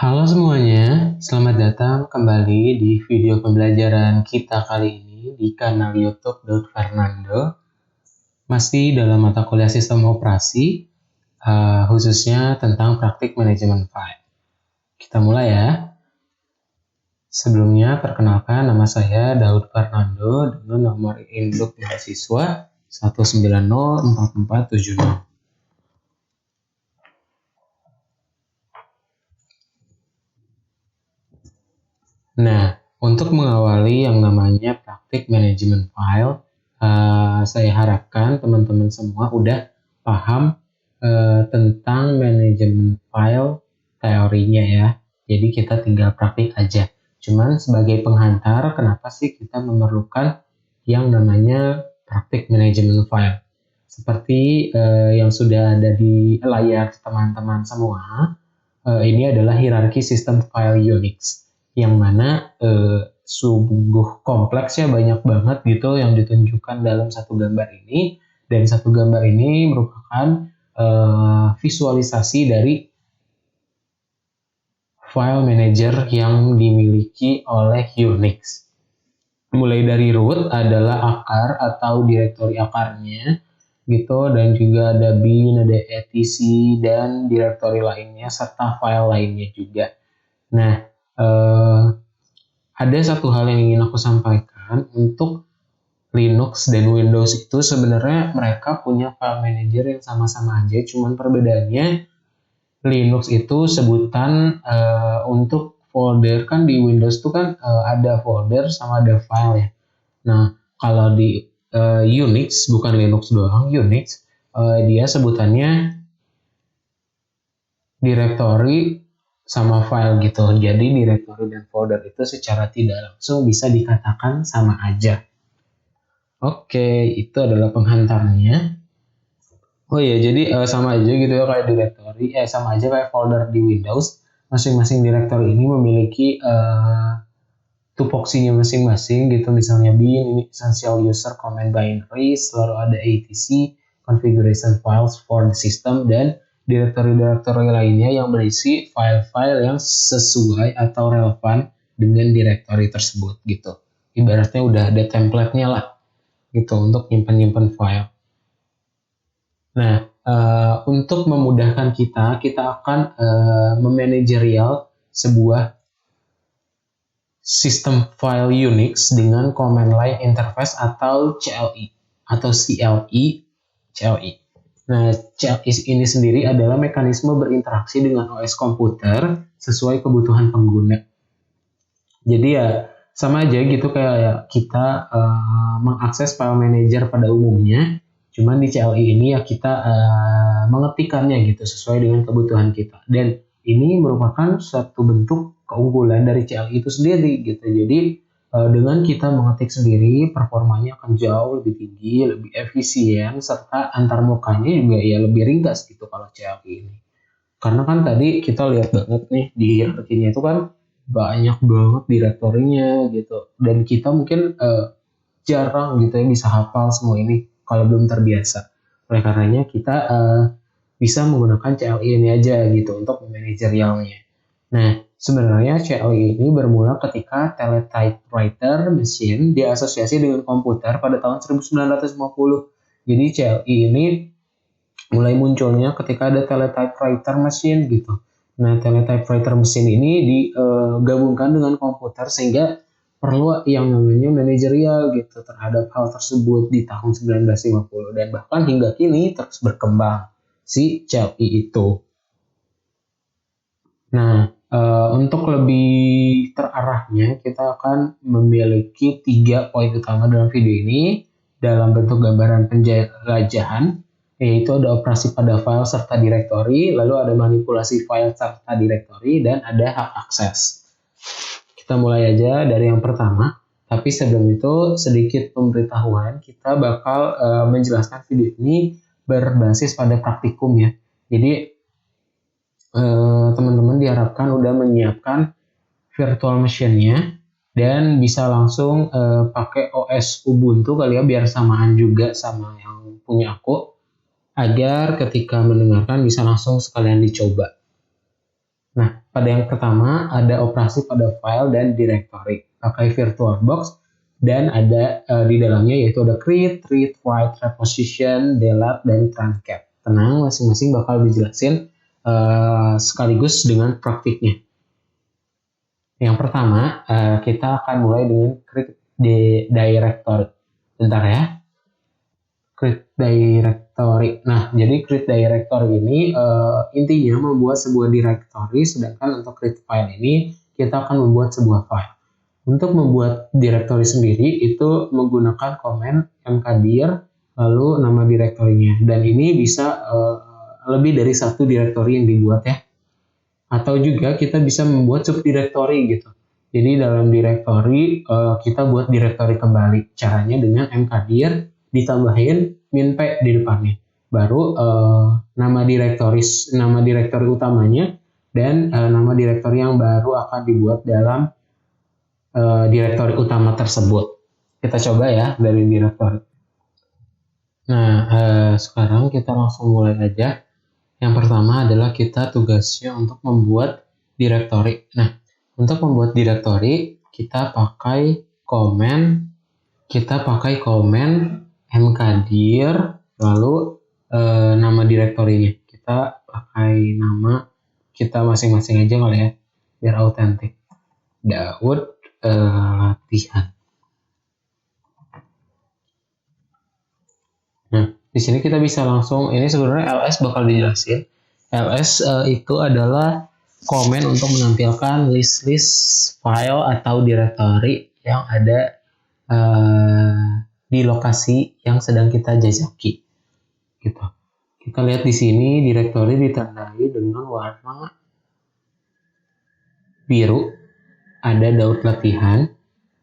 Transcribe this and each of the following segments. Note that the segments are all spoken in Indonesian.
Halo semuanya, selamat datang kembali di video pembelajaran kita kali ini di kanal YouTube Fernando. Masih dalam mata kuliah sistem operasi, khususnya tentang praktik manajemen file. Kita mulai ya. Sebelumnya, perkenalkan nama saya Daud Fernando dengan nomor induk mahasiswa 1904470. Nah, untuk mengawali yang namanya praktik manajemen file, saya harapkan teman-teman semua udah paham tentang manajemen file teorinya ya. Jadi kita tinggal praktik aja. Cuman sebagai penghantar, kenapa sih kita memerlukan yang namanya praktik manajemen file? Seperti yang sudah ada di layar teman-teman semua, ini adalah hierarki sistem file Unix. Yang mana sungguh kompleks ya, banyak banget gitu yang ditunjukkan dalam satu gambar ini, dan satu gambar ini merupakan visualisasi dari file manager yang dimiliki oleh Unix. Mulai dari root adalah akar atau direktori akarnya gitu, dan juga ada bin, ada etc dan direktori lainnya serta file lainnya juga. Nah, ada satu hal yang ingin aku sampaikan. Untuk Linux dan Windows itu sebenarnya mereka punya file manager yang sama-sama aja, cuman perbedaannya Linux itu sebutan untuk folder. Kan di Windows itu kan ada folder sama ada file ya. Nah, kalau di Unix, bukan Linux doang, Unix dia sebutannya directory sama file gitu. Jadi directory dan folder itu secara tidak langsung bisa dikatakan sama aja. Oke, itu adalah penghantarnya. Oh iya, jadi sama aja gitu ya kayak directory, sama aja kayak folder di Windows. Masing-masing directory ini memiliki tupoksinya masing-masing gitu. Misalnya bin, ini essential user command binaries, lalu ada etc, configuration files for the system, dan direktori-direktori lainnya yang berisi file-file yang sesuai atau relevan dengan direktori tersebut gitu. Ibaratnya udah ada template-nya lah gitu untuk nyimpen-nyimpen file. Nah, untuk memudahkan kita akan memanajerial sebuah sistem file Unix dengan command line interface atau CLI atau CLI. Nah, CLI ini sendiri adalah mekanisme berinteraksi dengan OS komputer sesuai kebutuhan pengguna. Jadi ya sama aja gitu kayak kita mengakses file manager pada umumnya, cuman di CLI ini ya kita mengetikkannya gitu sesuai dengan kebutuhan kita. Dan ini merupakan suatu bentuk keunggulan dari CLI itu sendiri gitu. Jadi dengan kita mengetik sendiri, performanya akan jauh lebih tinggi, lebih efisien, serta antarmukanya juga ya lebih ringkas gitu kalau CLI ini. Karena kan tadi kita lihat banget nih di hierarkinya itu kan banyak banget direktorinya gitu, dan kita mungkin jarang gitu ya bisa hafal semua ini kalau belum terbiasa. Oleh karenanya kita bisa menggunakan CLI ini aja gitu untuk memanajerialnya. Nah, sebenarnya CLI ini bermula ketika teletypewriter mesin diasosiasi dengan komputer pada tahun 1950. Jadi CLI ini mulai munculnya ketika ada teletypewriter mesin gitu. Nah, teletypewriter mesin ini digabungkan dengan komputer sehingga perlu yang namanya manajerial gitu terhadap hal tersebut di tahun 1950, dan bahkan hingga kini terus berkembang si CLI itu. Nah, untuk lebih terarahnya kita akan memiliki 3 poin utama dalam video ini dalam bentuk gambaran penjelajahan, yaitu ada operasi pada file serta direktori, lalu ada manipulasi file serta direktori, dan ada hak akses. Kita mulai aja dari yang pertama, tapi sebelum itu sedikit pemberitahuan, kita bakal menjelaskan video ini berbasis pada praktikum ya. Jadi teman-teman diharapkan udah menyiapkan virtual machine-nya dan bisa langsung pakai OS Ubuntu kali ya, biar samaan juga sama yang punya aku, agar ketika mendengarkan bisa langsung sekalian dicoba. Nah, pada yang pertama ada operasi pada file dan directory pakai VirtualBox, dan ada di dalamnya yaitu ada create, read, write, reposition, delete, dan truncat. Tenang, masing-masing bakal dijelasin sekaligus dengan praktiknya. Yang pertama, kita akan mulai dengan create directory. Bentar ya. Create directory. Nah, jadi create directory ini intinya membuat sebuah directory, sedangkan untuk create file ini kita akan membuat sebuah file. Untuk membuat directory sendiri itu menggunakan command mkdir lalu nama direktorinya, dan ini bisa lebih dari satu directory yang dibuat ya. Atau juga kita bisa membuat subdirectory gitu. Jadi dalam directory kita buat directory kembali. Caranya dengan mkdir ditambahin min p di depannya. Baru nama direktori utamanya dan nama direktori yang baru akan dibuat dalam direktori utama tersebut. Kita coba ya dari direktori. Nah, sekarang kita langsung mulai aja. Yang pertama adalah kita tugasnya untuk membuat direktori. Nah, untuk membuat direktori kita pakai komen mkdir lalu nama direktorinya. Kita pakai nama kita masing-masing aja kali ya, biar autentik. Daud latihan. Nah, di sini kita bisa langsung, ini sebenarnya ls bakal dijelasin. Ls itu adalah komen untuk menampilkan list file atau directory yang ada di lokasi yang sedang kita jajaki gitu. Kita lihat di sini directory ditandai dengan warna biru, ada Daud latihan.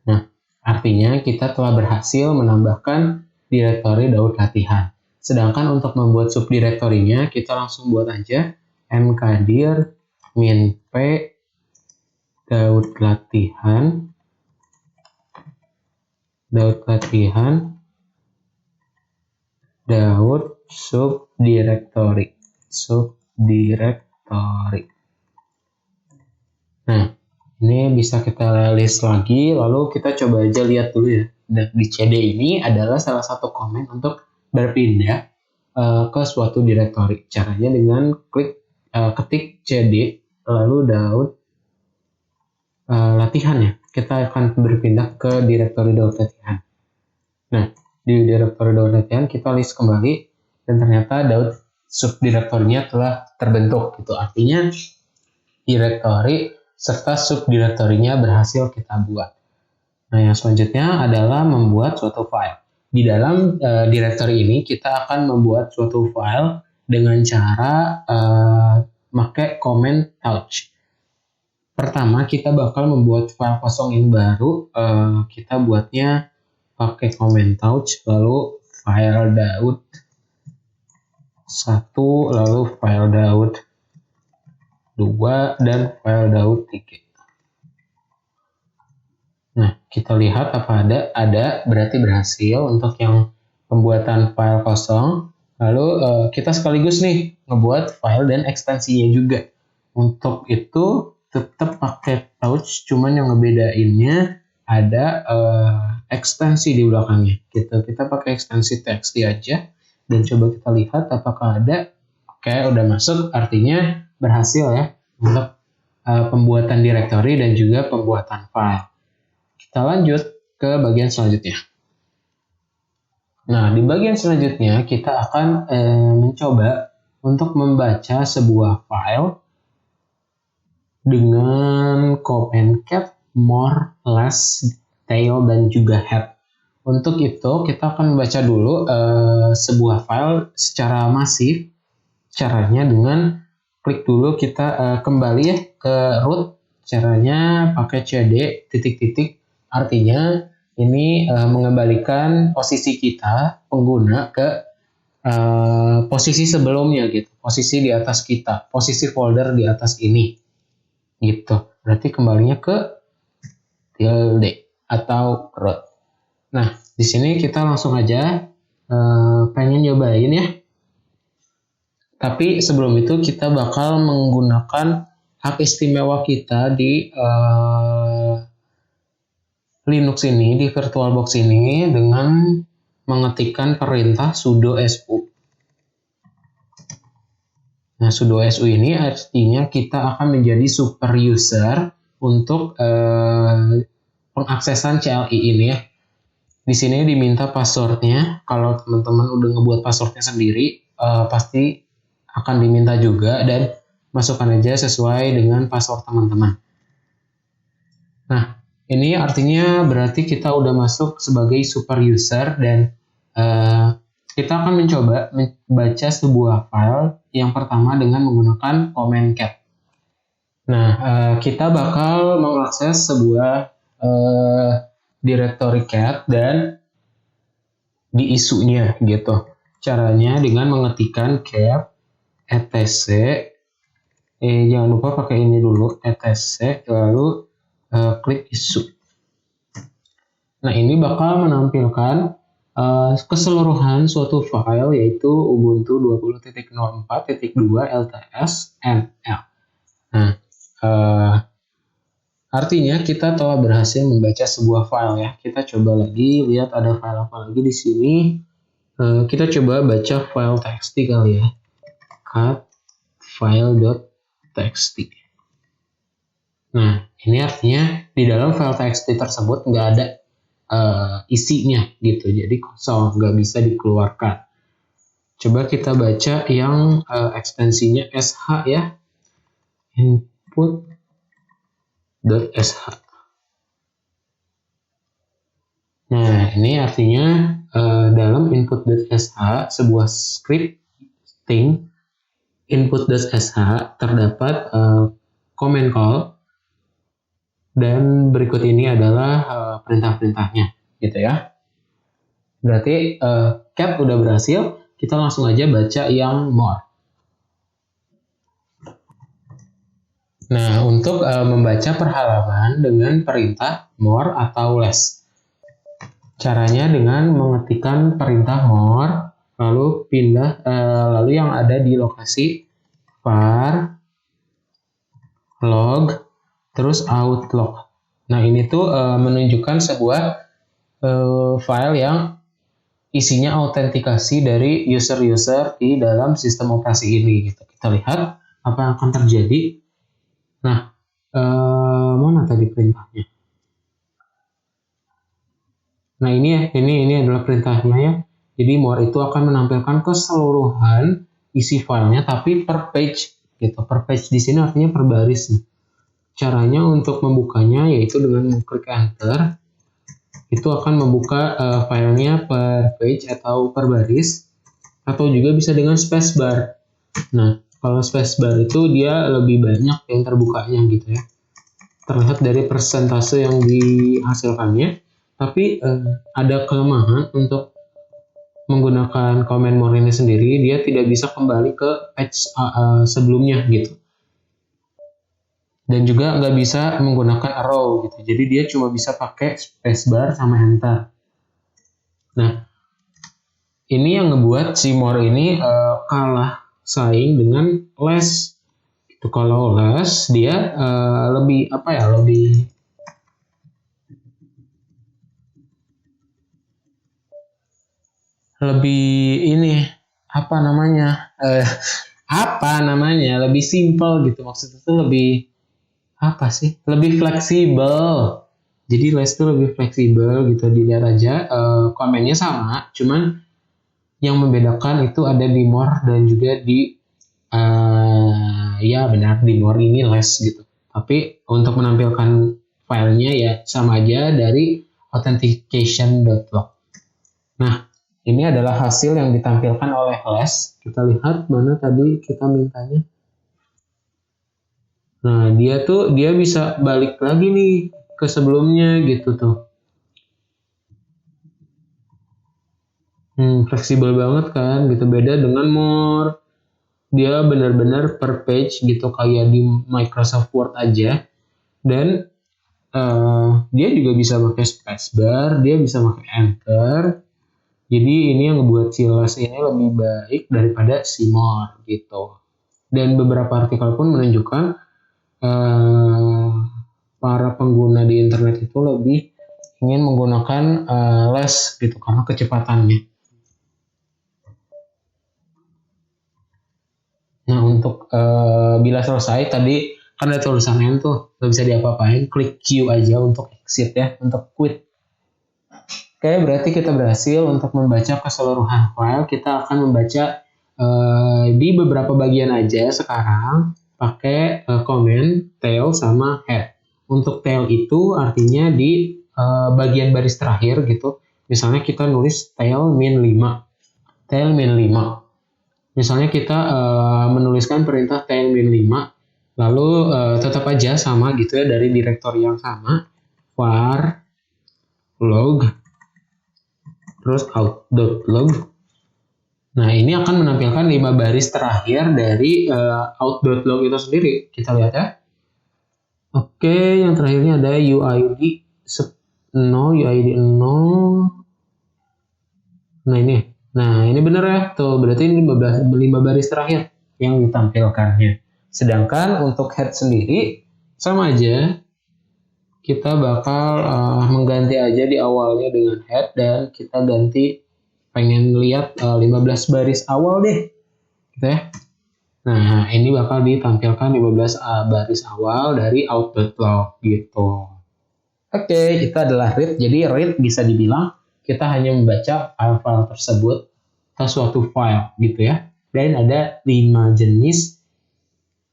Nah, artinya kita telah berhasil menambahkan directory Daud latihan. Sedangkan untuk membuat subdirektorinya kita langsung buat aja mkdir min p Daud latihan Daud subdirektori. Nah, ini bisa kita list lagi, lalu kita coba aja lihat dulu ya. Dan di CD ini adalah salah satu komen untuk berpindah ke suatu direktori. Caranya dengan ketik CD lalu Daud latihan ya. Kita akan berpindah ke direktori Daud latihan. Nah, di direktori Daud latihan kita list kembali dan ternyata Daud subdirektorinya telah terbentuk gitu. Artinya direktori serta subdirektorinya berhasil kita buat. Nah, yang selanjutnya adalah membuat suatu file. Di dalam direktori ini kita akan membuat suatu file dengan cara pakai command touch. Pertama, kita bakal membuat file kosong yang baru. Kita buatnya pakai command touch, lalu file Daud 1, lalu file Daud 2, dan file Daud 3. Nah, kita lihat apa ada berarti berhasil untuk yang pembuatan file kosong. Lalu kita sekaligus nih ngebuat file dan ekstensinya juga. Untuk itu tetap pakai touch, cuman yang ngebedainnya ada ekstensi di belakangnya. Kita pakai ekstensi txt aja dan coba kita lihat apakah ada. Oke, udah masuk, artinya berhasil ya untuk pembuatan directory dan juga pembuatan file. Kita lanjut ke bagian selanjutnya. Nah, di bagian selanjutnya kita akan mencoba untuk membaca sebuah file dengan command cat, more, less, tail, dan juga head. Untuk itu kita akan membaca dulu sebuah file secara masif. Caranya dengan klik dulu kita kembali ya ke root. Caranya pakai cd titik-titik. Artinya ini mengembalikan posisi kita pengguna ke posisi sebelumnya gitu. Posisi di atas kita, posisi folder di atas ini. Gitu. Berarti kembalinya ke tilde atau root. Nah, di sini kita langsung aja pengen nyobain ya. Tapi sebelum itu kita bakal menggunakan hak istimewa kita di Linux ini, di VirtualBox ini dengan mengetikkan perintah sudo su. Nah, sudo su ini artinya kita akan menjadi super user untuk pengaksesan CLI ini ya. Di sini diminta passwordnya. Kalau teman-teman udah ngebuat passwordnya sendiri, pasti akan diminta juga, dan masukkan aja sesuai dengan password teman-teman. Nah, ini artinya berarti kita udah masuk sebagai super user, dan kita akan mencoba membaca sebuah file yang pertama dengan menggunakan command cat. Nah, kita bakal mengakses sebuah directory cat dan di isunya gitu. Caranya dengan mengetikkan cat etc, jangan lupa pakai ini dulu, etc, lalu klik isu. Nah, ini bakal menampilkan keseluruhan suatu file, yaitu Ubuntu 20.04.2 LTS NL. Nah, artinya kita telah berhasil membaca sebuah file ya. Kita coba lagi lihat ada file apa lagi di sini. Kita coba baca file txt kali ya. Cat file.txt. Nah, ini artinya di dalam file txt tersebut nggak ada isinya gitu. Jadi kosong, nggak bisa dikeluarkan. Coba kita baca yang ekstensinya sh ya. Input .sh. Nah, ini artinya dalam input.sh sebuah scripting input.sh terdapat command call, dan berikut ini adalah perintah-perintahnya gitu ya. Berarti cat udah berhasil, kita langsung aja baca yang more. Nah, untuk membaca per halaman dengan perintah more atau less. Caranya dengan mengetikkan perintah more, lalu pindah, lalu yang ada di lokasi var log, terus outlog. Nah, ini tuh menunjukkan sebuah file yang isinya autentikasi dari user-user di dalam sistem operasi ini. Gitu. Kita lihat apa yang akan terjadi. Nah, mana tadi perintahnya? Nah, ini adalah perintahnya ya. Jadi more itu akan menampilkan keseluruhan isi filenya, tapi per page gitu. Per page di sini artinya per baris. Caranya untuk membukanya yaitu dengan mengklik enter. Itu akan membuka filenya per page atau per baris, atau juga bisa dengan spacebar. Nah, kalau spacebar itu dia lebih banyak yang terbukanya gitu ya. Terlihat dari persentase yang dihasilkannya. Tapi ada kelemahan untuk menggunakan command more ini sendiri, dia tidak bisa kembali ke page sebelumnya gitu. Dan juga nggak bisa menggunakan arrow gitu. Jadi dia cuma bisa pakai spacebar sama enter. Nah, ini yang ngebuat si more ini kalah saing dengan less. Itu kalau less dia lebih apa ya, lebih ini apa namanya lebih simple gitu, maksudnya itu lebih apa sih, lebih fleksibel. Jadi less itu lebih fleksibel gitu. Dilihat aja komennya sama, cuman yang membedakan itu ada di more dan juga di ya benar, di more ini less gitu. Tapi untuk menampilkan filenya ya sama aja dari authentication.log. Nah, ini adalah hasil yang ditampilkan oleh less. Kita lihat mana tadi kita mintanya. Nah, dia bisa balik lagi nih ke sebelumnya gitu tuh. Fleksibel banget kan gitu. Beda dengan more. Dia benar-benar per page gitu kayak di Microsoft Word aja. Dan dia juga bisa pakai spacebar, dia bisa pakai enter. Jadi ini yang ngebuat si less ini lebih baik daripada si more gitu. Dan beberapa artikel pun menunjukkan para pengguna di internet itu lebih ingin menggunakan less gitu karena kecepatannya. Nah, untuk bila selesai tadi kan ada tulisannya tuh nggak bisa diapa-apain, klik Q aja untuk exit ya, untuk quit. Oke, berarti kita berhasil untuk membaca keseluruhan file. Kita akan membaca di beberapa bagian aja sekarang pakai komen tail sama head. Untuk tail itu artinya di bagian baris terakhir gitu. Misalnya kita nulis tail min 5. Tail min 5. Misalnya kita menuliskan perintah tail min 5, lalu tetap aja sama gitu ya dari direktori yang sama, var log, terus out.log. Nah, ini akan menampilkan 5 baris terakhir dari out.log itu sendiri. Kita lihat ya. Oke, yang terakhirnya ada UID 0. Nah, ini benar ya. Tuh, berarti ini 5 baris terakhir yang ditampilkannya. Sedangkan untuk head sendiri, sama aja. Kita bakal mengganti aja di awalnya dengan head, dan kita ganti pengen lihat 15 baris awal deh. Gitu ya. Nah, ini bakal ditampilkan 15 baris awal dari out.log gitu. Oke, itu adalah read. Jadi read bisa dibilang kita hanya membaca file-file tersebut ke suatu file gitu ya. Dan ada 5 jenis,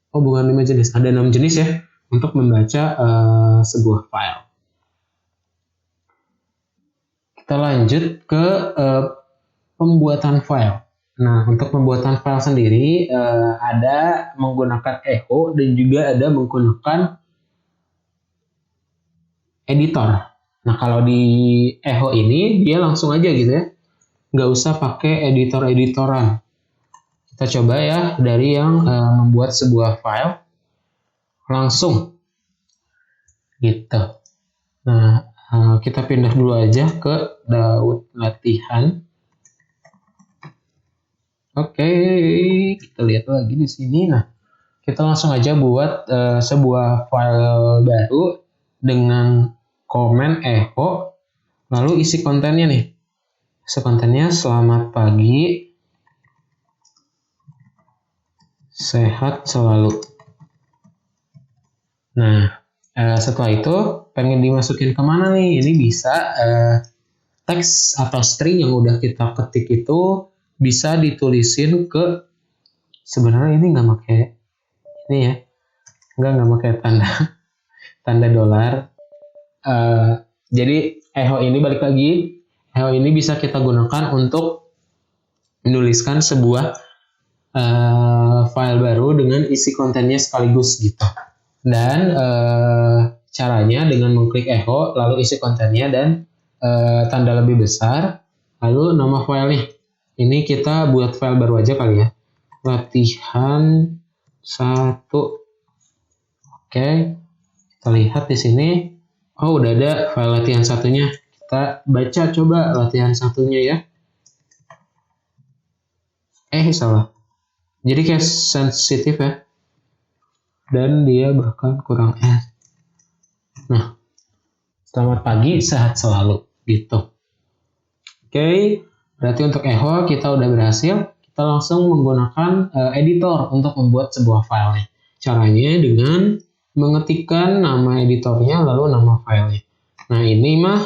bukan 5 jenis, ada 6 jenis ya untuk membaca sebuah file. Kita lanjut ke pembuatan file. Nah, untuk pembuatan file sendiri ada menggunakan echo dan juga ada menggunakan editor. Nah, kalau di echo ini dia langsung aja gitu ya, nggak usah pakai editor-editoran. Kita coba ya dari yang membuat sebuah file langsung gitu. Nah, kita pindah dulu aja ke Daud latihan. Oke, kita lihat lagi di sini. Nah, kita langsung aja buat sebuah file baru dengan komen echo, lalu isi kontennya nih. Isi kontennya selamat pagi, sehat selalu. Nah, setelah itu pengen dimasukin kemana nih? Ini bisa teks atau string yang udah kita ketik itu bisa ditulisin ke, sebenarnya ini nggak pakai ini ya, nggak pakai tanda dolar. Jadi echo ini balik lagi, echo ini bisa kita gunakan untuk menuliskan sebuah file baru dengan isi kontennya sekaligus gitu. Dan caranya dengan mengklik echo lalu isi kontennya dan tanda lebih besar lalu nama file nih. Ini kita buat file baru aja kali ya, latihan 1. Oke, kita lihat di sini. Oh, udah ada file latihan 1-nya. Kita baca coba latihan 1-nya ya. Salah. Jadi kayak sensitif ya. Dan dia bahkan kurang Nah, selamat pagi, sehat selalu gitu. Oke, berarti untuk echo kita udah berhasil. Kita langsung menggunakan editor untuk membuat sebuah file. Caranya dengan mengetikkan nama editornya lalu nama filenya. Nah, ini mah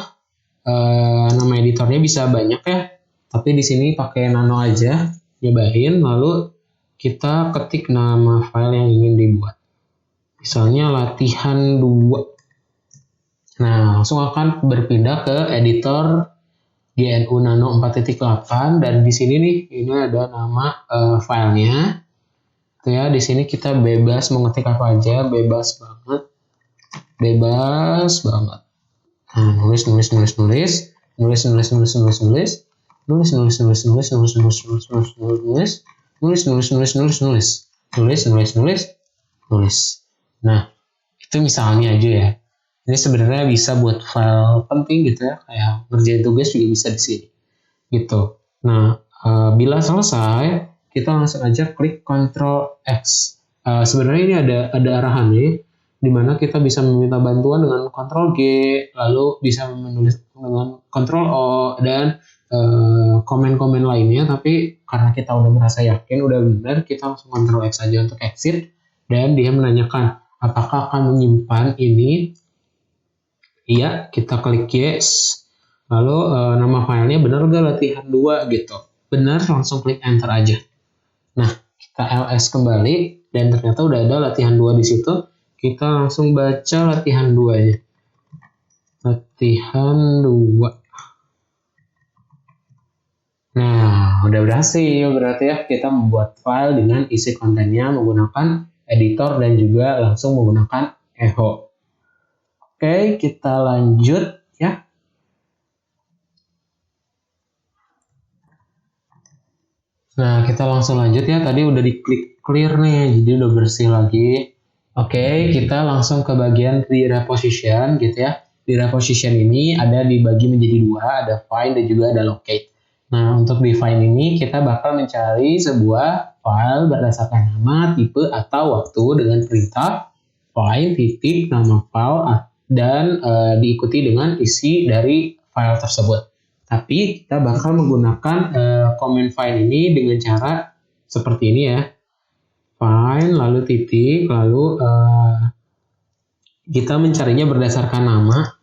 nama editornya bisa banyak ya, tapi di sini pakai nano aja, nyobain lalu kita ketik nama file yang ingin dibuat. Misalnya latihan 2. Nah, langsung akan berpindah ke editor GNU Nano 4.8 dan di sini nih ini ada nama filenya. Tuh ya, di sini kita bebas mengetik apa aja, bebas banget. Nah, nulis. Nah, itu misalnya aja ya. Ini sebenarnya bisa buat file penting gitu ya, kayak ngerjain tugas juga bisa di sini. Gitu. Nah, bila selesai, kita langsung aja klik Ctrl X. Sebenarnya ini ada arahannya. di mana kita bisa meminta bantuan dengan Ctrl G, lalu bisa menulis dengan Ctrl O, dan komen-komen lainnya. Tapi karena kita udah merasa yakin, udah benar, kita langsung Ctrl X saja untuk exit, dan dia menanyakan apakah akan menyimpan ini. Iya, kita klik yes. Lalu nama filenya benar nggak latihan 2 gitu. Benar, langsung klik enter aja. Nah, kita ls kembali dan ternyata udah ada latihan 2 di situ. Kita langsung baca latihan 2-nya. Latihan 2. Nah, udah berhasil. Berarti ya kita membuat file dengan isi kontennya menggunakan editor dan juga langsung menggunakan echo. Oke, kita lanjut ya. Nah, kita langsung lanjut ya. Tadi udah diklik clear nih, jadi udah bersih lagi. Oke, kita langsung ke bagian di reposition gitu ya. Di reposition ini ada dibagi menjadi 2, ada find dan juga ada locate. Nah, untuk di find ini kita bakal mencari sebuah file berdasarkan nama, tipe, atau waktu dengan perintah find titik nama file dan diikuti dengan isi dari file tersebut. Tapi kita bakal menggunakan command find ini dengan cara seperti ini ya. Find, lalu titik, lalu kita mencarinya berdasarkan nama.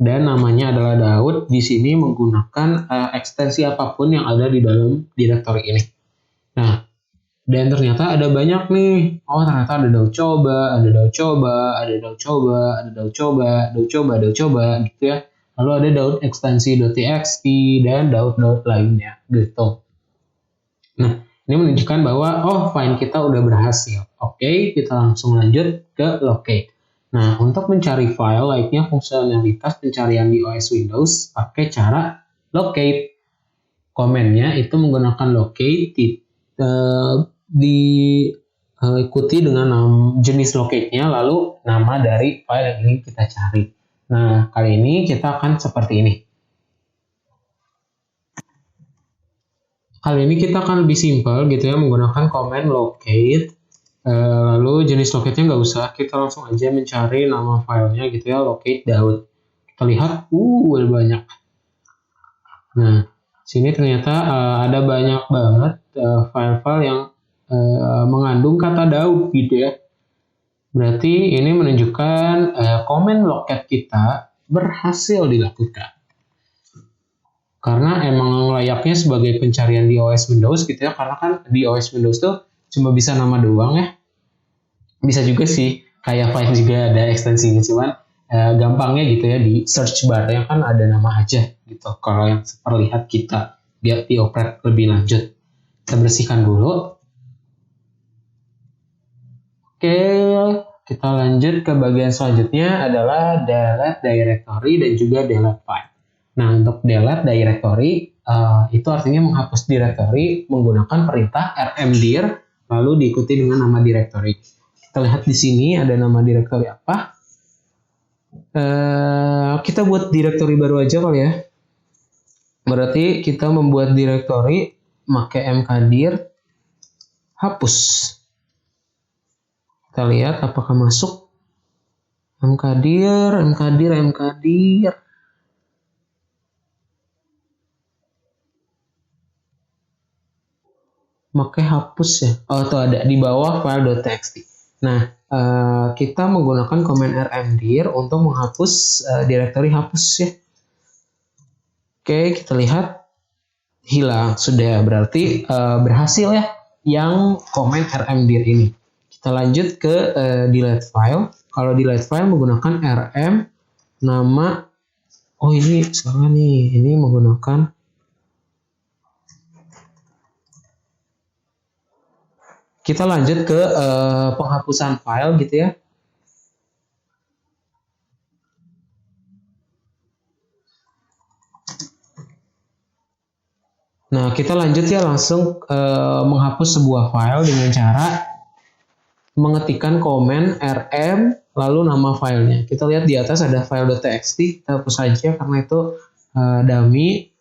Dan namanya adalah Daud. Di sini menggunakan ekstensi apapun yang ada di dalam directory ini. Nah, dan ternyata ada banyak nih. Oh, ternyata ada Daud coba, ada Daud coba, ada Daud coba, ada Daud coba, Daud coba, Daud coba, gitu ya. Lalu ada Daud ekstensi.txt dan Daud lainnya, gitu. Nah, ini menunjukkan bahwa find kita udah berhasil. Oke, kita langsung lanjut ke locate. Nah, untuk mencari file, layaknya fungsionalitas pencarian di OS Windows, pakai cara locate. Komennya itu menggunakan locate, diikuti dengan jenis locate-nya, lalu nama dari file yang ingin kita cari. Nah, kali ini kita akan seperti ini. Kali ini kita akan lebih simpel gitu ya, menggunakan command locate. Lalu jenis locate-nya nggak usah, kita langsung aja mencari nama filenya gitu ya, locate Daud. Kita lihat, ada banyak. Nah, sini ternyata ada banyak banget file-file yang mengandung kata Daud gitu ya. Berarti ini menunjukkan command locate kita berhasil dilakukan. Karena emang layaknya sebagai pencarian di OS Windows gitu ya, karena kan di OS Windows tuh cuma bisa nama doang ya. Bisa juga sih, kayak Find juga ada ekstensinya, cuman gampangnya gitu ya, di search bar-nya kan ada nama aja gitu. Kalau yang terlihat kita, biar dioperate lebih lanjut. Kita bersihkan dulu. Oke, kita lanjut ke bagian selanjutnya adalah delete directory dan juga delete file. Nah, untuk delete directory, itu artinya menghapus directory menggunakan perintah rmdir, lalu diikuti dengan nama directory. Kita lihat di sini ada nama directory apa. Kita buat directory baru aja kali ya. Berarti kita membuat directory pakai mkdir hapus. Kita lihat apakah masuk. mkdir. Pakai hapus ya. Oh, itu ada di bawah file.txt. Nah, kita menggunakan command rmdir untuk menghapus directory hapus ya. Oke, kita lihat hilang sudah, berarti berhasil ya yang command rmdir ini. Kita lanjut ke delete file. Kalau delete file menggunakan rm nama. Oh, ini salah nih. Ini menggunakan kita lanjut ke penghapusan file gitu ya. Nah, kita lanjut ya langsung menghapus sebuah file dengan cara mengetikkan komen rm lalu nama filenya. Kita lihat di atas ada file.txt, kita hapus saja karena itu dummy.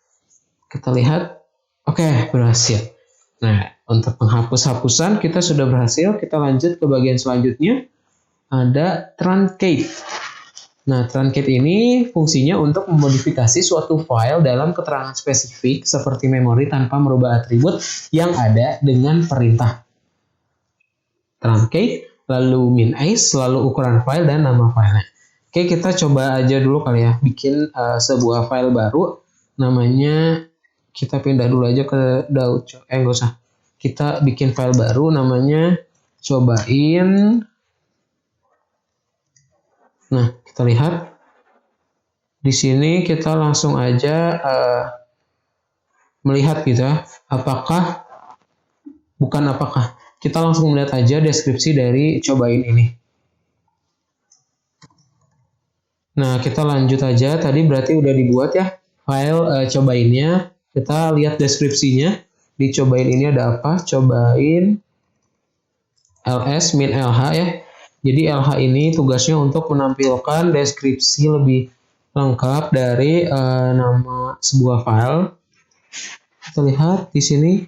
Kita lihat, oke, berhasil. Nah, untuk penghapus-hapusan kita sudah berhasil. Kita lanjut ke bagian selanjutnya. ada truncate. Nah, truncate ini fungsinya untuk memodifikasi suatu file dalam keterangan spesifik seperti memori tanpa merubah atribut yang ada dengan perintah. Truncate, lalu min-ace, lalu ukuran file dan nama filenya. Oke, kita coba aja dulu kali ya, bikin sebuah file baru. Namanya, kita pindah dulu aja ke Daud. Nggak usah. Kita bikin file baru namanya cobain. Nah, kita lihat di sini kita langsung aja melihat gitu ya, kita langsung melihat aja deskripsi dari cobain ini. Nah, kita lanjut aja, tadi berarti udah dibuat ya file cobainnya. Kita lihat deskripsinya, di cobain ini ada apa? Cobain ls min lh ya. Jadi LH ini tugasnya untuk menampilkan deskripsi lebih lengkap dari nama sebuah file. Kita lihat di sini.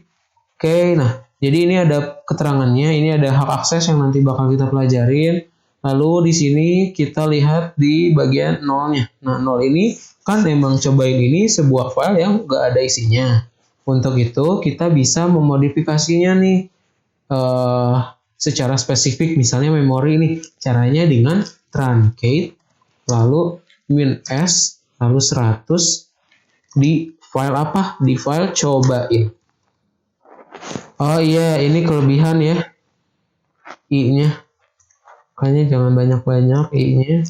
Oke, nah jadi ini ada keterangannya, ini ada hak akses yang nanti bakal kita pelajarin. Lalu di sini kita lihat di bagian nolnya. Nah, nol ini kan emang cobain ini sebuah file yang nggak ada isinya. Untuk itu kita bisa memodifikasinya nih. Secara spesifik, misalnya memori ini caranya dengan truncate lalu min-s lalu 100 di file apa? Di file cobain. Oh iya, ini kelebihan ya i-nya, makanya jangan banyak-banyak i-nya,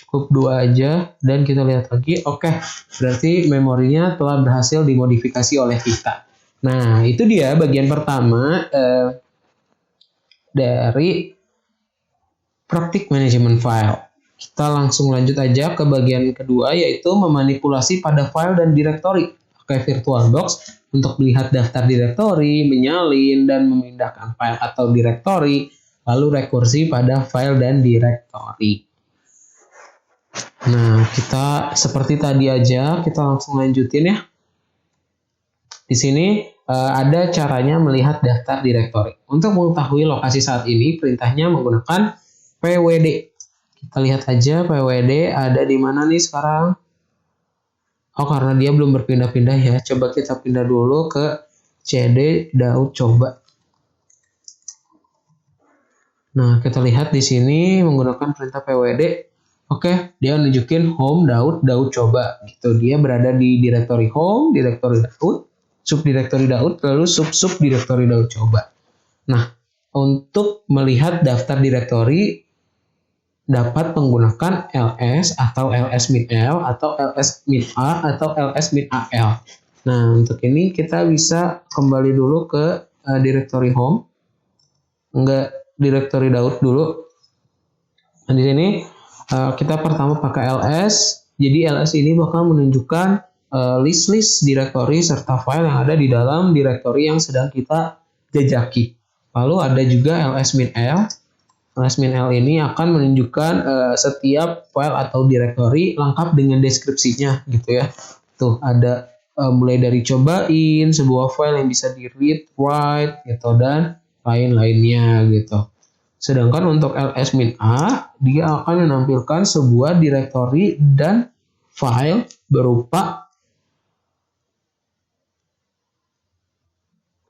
cukup 2 aja. Dan kita lihat lagi, oke, berarti memorinya telah berhasil dimodifikasi oleh kita. Nah, itu dia bagian pertama dari praktik manajemen file. Kita langsung lanjut aja ke bagian kedua, yaitu memanipulasi pada file dan direktori. Pakai VirtualBox untuk melihat daftar direktori, menyalin dan memindahkan file atau direktori, lalu rekursi pada file dan direktori. Nah, kita seperti tadi aja, kita langsung lanjutin ya. Di sini ada caranya melihat daftar direktori. Untuk mengetahui lokasi saat ini, perintahnya menggunakan pwd. Kita lihat aja pwd ada di mana nih sekarang. Oh, karena dia belum berpindah-pindah ya. Coba kita pindah dulu ke cd Daud coba. Nah, kita lihat di sini menggunakan perintah pwd. Oke, dia nunjukin home Daud coba. Gitu. Dia berada di direktori home, direktori Daud, subdirektori Daud, lalu sub-subdirektori Daud coba. Nah, untuk melihat daftar direktori dapat menggunakan ls atau ls-l atau ls-a atau ls-al. Nah, untuk ini kita bisa kembali dulu ke direktori home. Enggak, direktori Daud dulu. Nah, di sini kita pertama pakai ls. Jadi ls ini bakal menunjukkan list-list direktori serta file yang ada di dalam direktori yang sedang kita jajaki. Lalu ada juga ls-l. ls-l ini akan menunjukkan setiap file atau direktori lengkap dengan deskripsinya gitu ya. Tuh ada mulai dari cobain, sebuah file yang bisa di read, write gitu dan lain-lainnya gitu. Sedangkan untuk ls-a dia akan menampilkan sebuah direktori dan file berupa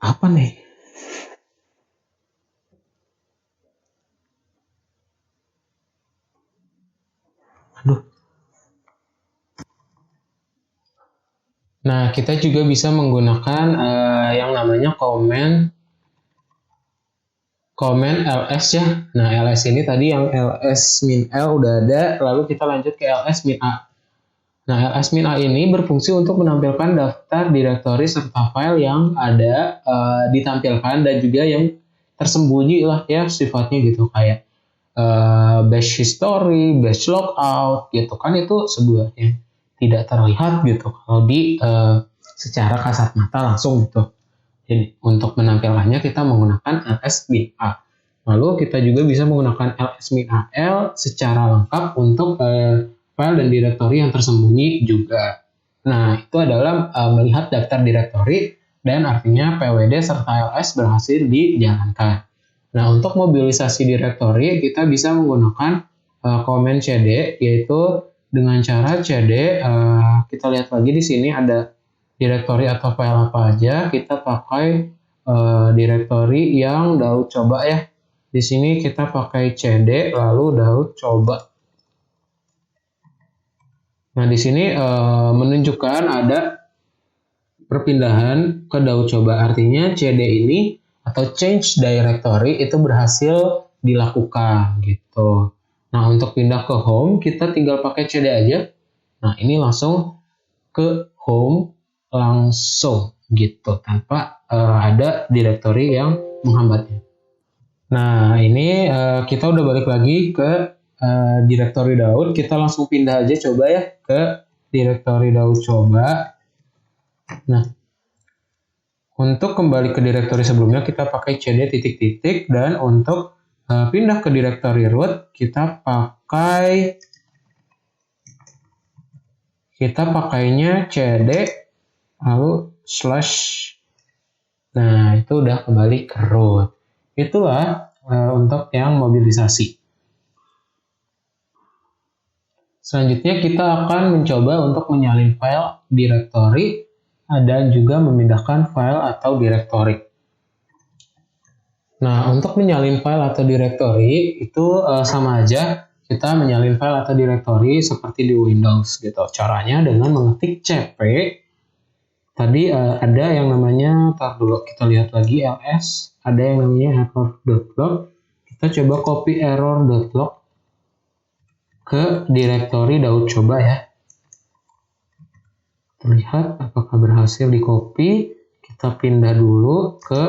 apa nih? Aduh. Nah, kita juga bisa menggunakan yang namanya comment ls ya. Nah, ls ini tadi yang ls-l udah ada, lalu kita lanjut ke ls-a. Nah, ls-a ini berfungsi untuk menampilkan daftar direktori serta file yang ada ditampilkan dan juga yang tersembunyi lah ya sifatnya gitu, kayak bash history, bash logout gitu kan, itu sebuah yang tidak terlihat gitu kalau di secara kasat mata langsung gitu. Jadi untuk menampilkannya kita menggunakan ls-a. Lalu kita juga bisa menggunakan ls-al secara lengkap untuk file dan direktori yang tersembunyi juga. Nah, itu adalah melihat daftar direktori dan artinya pwd serta ls berhasil dijalankan. Nah, untuk mobilisasi direktori kita bisa menggunakan command cd, yaitu dengan cara cd, kita lihat lagi di sini ada direktori atau file apa aja, kita pakai direktori yang Daud coba ya. Di sini kita pakai cd lalu Daud coba. Nah, di sini menunjukkan ada perpindahan ke Daud coba, artinya cd ini atau change directory itu berhasil dilakukan gitu. Nah, untuk pindah ke home kita tinggal pakai cd aja. Nah, ini langsung ke home langsung gitu tanpa ada directory yang menghambatnya. Nah, ini kita udah balik lagi ke directory Daud. Kita langsung pindah aja coba ya ke directory Daud coba. Nah, untuk kembali ke direktori sebelumnya kita pakai cd titik-titik, dan untuk pindah ke direktori root kita pakainya cd lalu slash. Nah, itu udah kembali ke root. Itulah untuk yang mobilisasi. Selanjutnya kita akan mencoba untuk menyalin file directory dan juga memindahkan file atau directory. Nah, untuk menyalin file atau directory itu sama aja kita menyalin file atau directory seperti di Windows gitu. Caranya dengan mengetik cp. Tadi ada yang namanya, dulu kita lihat lagi ls, ada yang namanya error.log. Kita coba copy error.log ke direktori Daud coba ya. Terlihat apakah berhasil di copy. Kita pindah dulu ke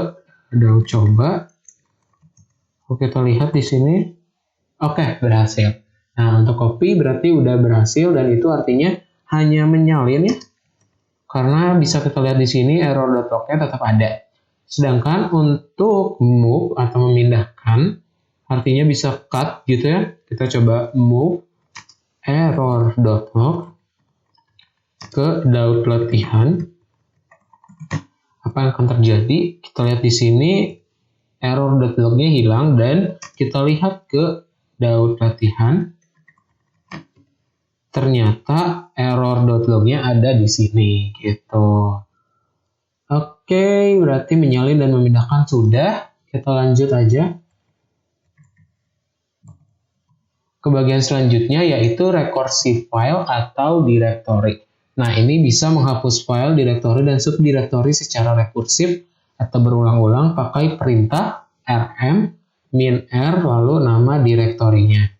Daud coba. Oke, kita lihat di sini. Oke, berhasil. Nah, untuk copy berarti udah berhasil, dan itu artinya hanya menyalin ya. Karena bisa kita lihat di sini error.log-nya tetap ada. Sedangkan untuk move atau memindahkan artinya bisa cut gitu ya. Kita coba move error.log ke Daud latihan. Apa yang akan terjadi? Kita lihat di sini error.log-nya hilang, dan kita lihat ke Daud latihan. Ternyata error.log-nya ada di sini gitu. Oke, berarti menyalin dan memindahkan sudah. Kita lanjut aja ke bagian selanjutnya, yaitu recursive file atau directory. Nah, ini bisa menghapus file, directory, dan subdirectory secara rekursif atau berulang-ulang pakai perintah rm -r lalu nama direktorinya.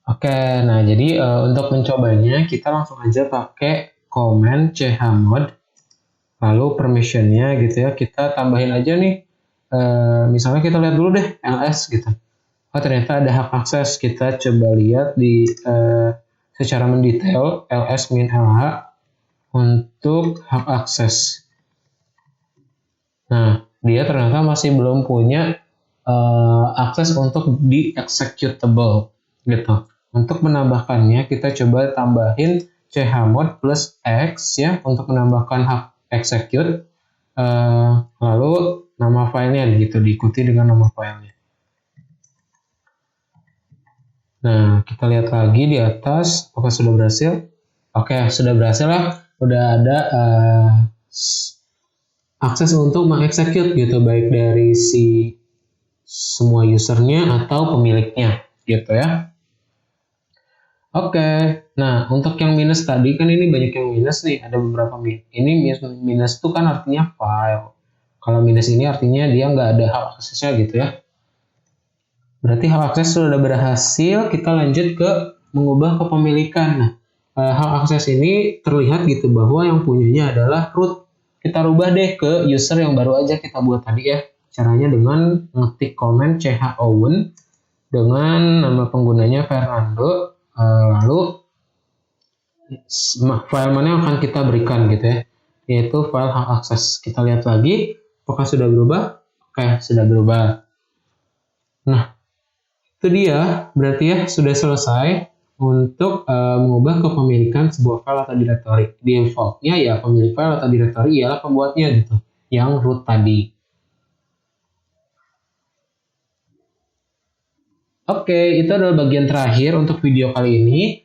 Oke, nah jadi untuk mencobanya kita langsung aja pakai command chmod lalu permissionnya gitu ya, kita tambahin aja nih misalnya kita lihat dulu deh ls gitu. Oh, ternyata ada hak akses. Kita coba lihat di secara mendetail ls -lh untuk hak akses. Nah, dia ternyata masih belum punya akses untuk di executable gitu. Untuk menambahkannya kita coba tambahin chmod plus x ya untuk menambahkan hak execute, lalu nama filenya gitu diikuti dengan nama filenya. Nah, kita lihat lagi di atas apakah sudah berhasil. Oke, sudah berhasil lah. Udah ada akses untuk mengexecute gitu, baik dari si semua usernya atau pemiliknya gitu ya. Oke, nah untuk yang minus tadi kan ini banyak yang minus nih, ada beberapa minus. Ini minus itu kan artinya file. Kalau minus ini artinya dia nggak ada hak aksesnya gitu ya. Berarti hak akses sudah berhasil, kita lanjut ke mengubah kepemilikan. Nah, hak akses ini terlihat gitu bahwa yang punyanya adalah root. Kita rubah deh ke user yang baru aja kita buat tadi ya. Caranya dengan ngetik command chown dengan nama penggunanya Fernando. Lalu file mana yang akan kita berikan gitu ya, yaitu file hak akses. Kita lihat lagi apakah sudah berubah. Oke, sudah berubah. Nah, itu dia berarti ya sudah selesai untuk mengubah kepemilikan sebuah file atau directory. Defaultnya ya pemilik file atau directory ialah pembuatnya gitu, yang root tadi. Oke, itu adalah bagian terakhir untuk video kali ini.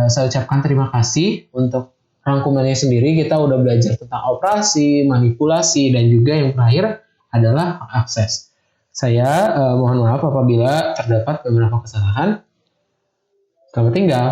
Saya ucapkan terima kasih untuk rangkumannya sendiri. Kita udah belajar tentang operasi, manipulasi, dan juga yang terakhir adalah akses. Saya mohon maaf apabila terdapat beberapa kesalahan. Selamat tinggal.